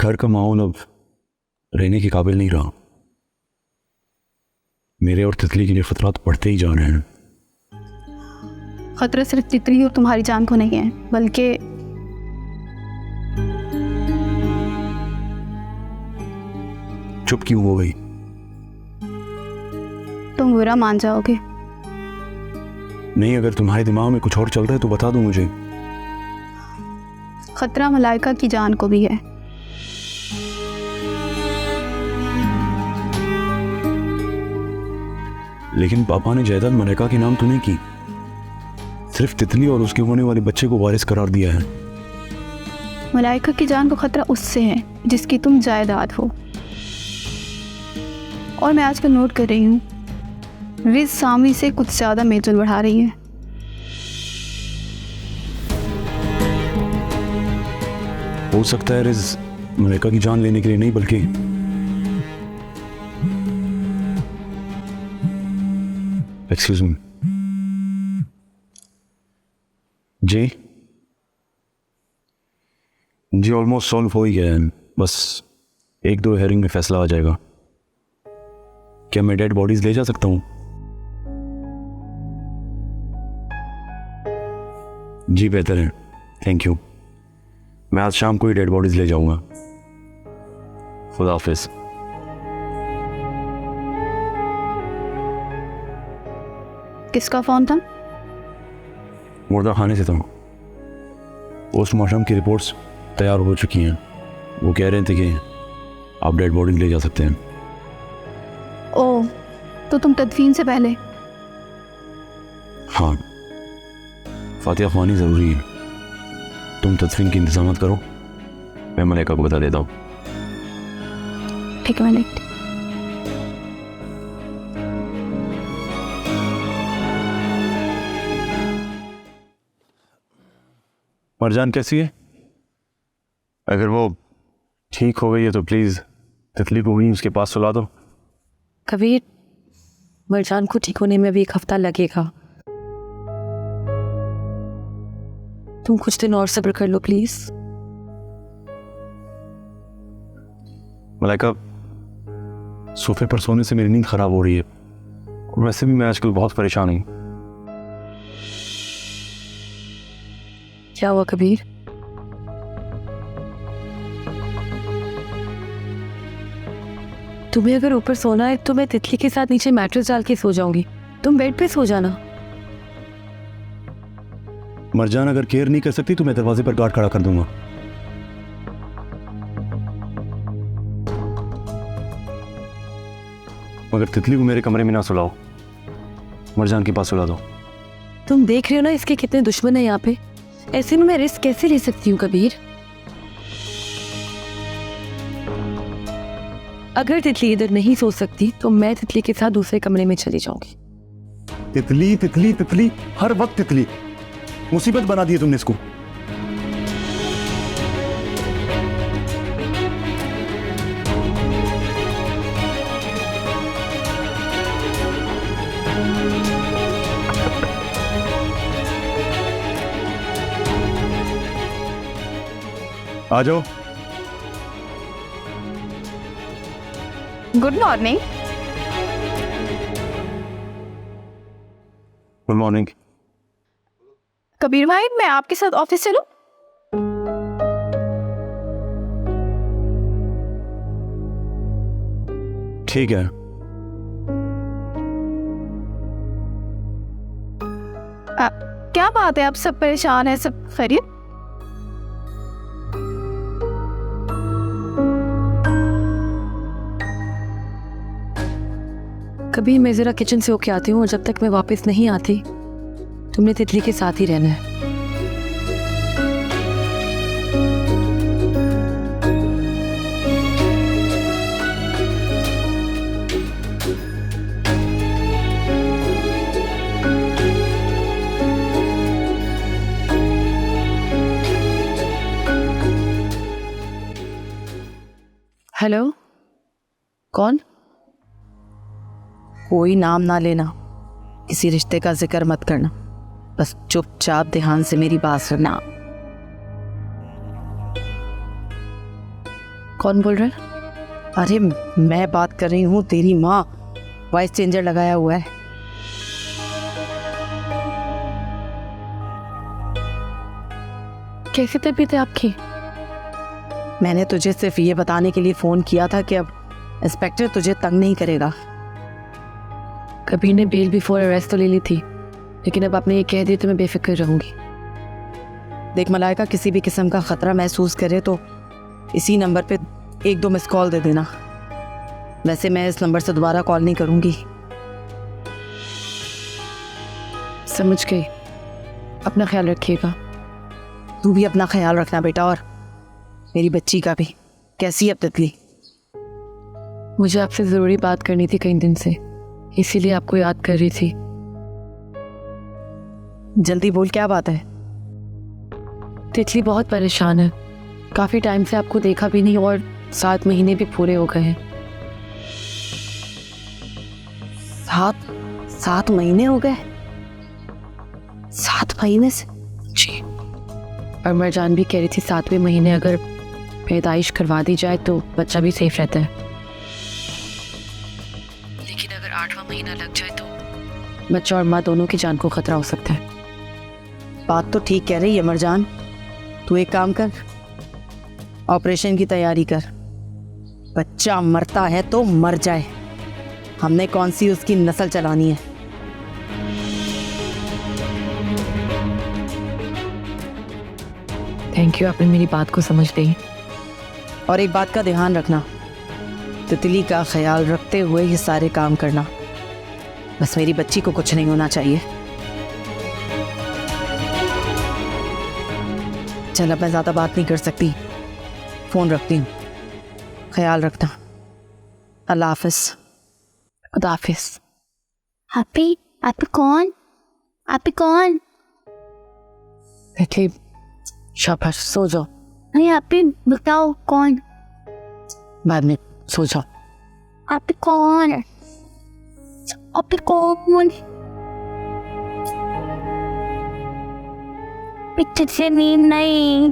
घर का माहौल अब रहने के काबिल नहीं रहा। मेरे और तितली के लिए खतरात बढ़ते ही जा रहे हैं। खतरा सिर्फ तितली और तुम्हारी जान को नहीं है, बल्कि चुप क्यों हो गई? तुम बुरा मान जाओगे। नहीं, अगर तुम्हारे दिमाग में कुछ और चल रहा है तो बता दो मुझे। खतरा मलाइका की जान को भी है। लेकिन पापा ने जायदाद मलाइका के नाम तो नहीं की, सिर्फ तितली और उसके होने वाले बच्चे को वारिस करार दिया है। मलाइका की जान को खतरा उससे है जिसकी तुम जायदाद हो। और मैं आजकल नोट कर रही हूँ, रिज सामी से कुछ ज्यादा मेलजोल बढ़ा रही है। हो सकता है रिज मलाइका की जान लेने के लिए नहीं, बल्कि एक्सक्यूज मी जी ऑलमोस्ट सॉल्व हो ही गया है। बस 1-2 हेयरिंग में फैसला आ जाएगा। क्या मैं डेड बॉडीज ले जा सकता हूँ? जी बेहतर है, थैंक यू। मैं आज शाम को ही डेड बॉडीज ले जाऊंगा। खुदा हाफिज। किसका फोन था? मुर्दा खाने से था। पोस्टमार्टम की रिपोर्ट्स तैयार हो चुकी हैं। वो कह रहे थे कि आप डेड बॉडी ले जा सकते हैं। ओह, तो तुम तदफीन से पहले? हाँ, फातिहा ख्वानी ज़रूरी है। तुम तदफीन के इंतजाम करो, मैं मलाइका को बता देता हूँ। ठीक है, मैं देखती। मरजान कैसी है? अगर वो ठीक हो गई है तो प्लीज़ तितली को वहीं उसके पास सुला दो। कबीर, मरजान को ठीक होने में भी 1 हफ्ता लगेगा। तुम कुछ दिन और सब्र कर लो प्लीज। मलाइका, सोफे पर सोने से मेरी नींद खराब हो रही है और वैसे भी मैं आजकल बहुत परेशान हूँ। क्या हुआ कबीर? तुम्हें अगर ऊपर सोना है तो मैं तितली के साथ नीचे मैट्रेस डाल के सो जाऊंगी। तुम बेड पे सो जाना। मरजान अगर केयर नहीं कर सकती तो मैं दरवाजे पर गार्ड खड़ा कर दूंगा। मगर तितली को मेरे कमरे में ना सुलाओ, मरजान के पास सुला दो। तुम देख रहे हो ना इसके कितने दुश्मन है यहाँ पे। ऐसे में मैं रिस्क कैसे ले सकती हूँ कबीर? अगर तितली इधर नहीं सो सकती तो मैं तितली के साथ दूसरे कमरे में चली जाऊंगी। तितली तितली तितली, हर वक्त तितली। मुसीबत बना दी है तुमने इसको। आ जाओ। Good morning. Good morning. Kabir भाई, मैं आपके साथ ऑफिस चलूं? ठीक है। क्या बात है, आप सब परेशान हैं? सब खैरियत? कभी मैं जरा किचन से होके आती हूँ और जब तक मैं वापस नहीं आती तुमने तितली के साथ ही रहना है। हेलो, कौन? कोई नाम ना लेना, किसी रिश्ते का जिक्र मत करना, बस चुपचाप ध्यान से मेरी बात सुनना। कौन बोल रहा है? अरे मैं बात कर रही हूँ, तेरी माँ वॉइस चेंजर लगाया हुआ है। कैसी तबीयत है आपकी? मैंने तुझे सिर्फ ये बताने के लिए फ़ोन किया था कि अब इंस्पेक्टर तुझे तंग नहीं करेगा। कबीर ने बेल बिफोर अरेस्ट तो ले ली थी, लेकिन अब आपने ये कह दिया तो मैं बेफिक्र रहूंगी। देख मलाइका, किसी भी किस्म का ख़तरा महसूस करे तो इसी नंबर पे 1-2 मिस कॉल दे देना। वैसे मैं इस नंबर से दोबारा कॉल नहीं करूँगी। समझ गई, अपना ख्याल रखिएगा। तू भी अपना ख्याल रखना बेटा, और मेरी बच्ची का भी। कैसी है अब तितली? मुझे आपसे ज़रूरी बात करनी थी कई दिन से, इसीलिए आपको याद कर रही थी। जल्दी बोल, क्या बात है? तितली बहुत परेशान है। काफ़ी टाइम से आपको देखा भी नहीं और 7 महीने भी पूरे हो गए हैं। 7 महीने हो गए? 7 महीने से? जी। और मरजान भी कह रही थी 7वें महीने अगर पैदाइश करवा दी जाए तो बच्चा भी सेफ रहता है, लेकिन अगर 8वां महीना लग जाए तो बच्चा और माँ दोनों की जान को खतरा हो सकता है। बात तो ठीक कह रही है मरजान। तू एक काम कर, ऑपरेशन की तैयारी कर। बच्चा मरता है तो मर जाए, हमने कौन सी उसकी नस्ल चलानी है। थैंक यू, आपने मेरी बात को समझ ली। और एक बात का ध्यान रखना, तितली का ख्याल रखते हुए ये सारे काम करना। बस मेरी बच्ची को कुछ नहीं होना चाहिए। चल, अब मैं ज़्यादा बात नहीं कर सकती, फ़ोन रखती हूँ। ख्याल रखना। अल्लाह हाफिज़। खुदा हाफिज़। हैप्पी हैप्पी कौन? हैप्पी कौन? तितली शाबाश, सो जाओ। नहीं हैप्पी बताओ कौन? बाद में सो जाओ। हैप्पी कौन? हैप्पी कौन? पीछे से नींद नहीं।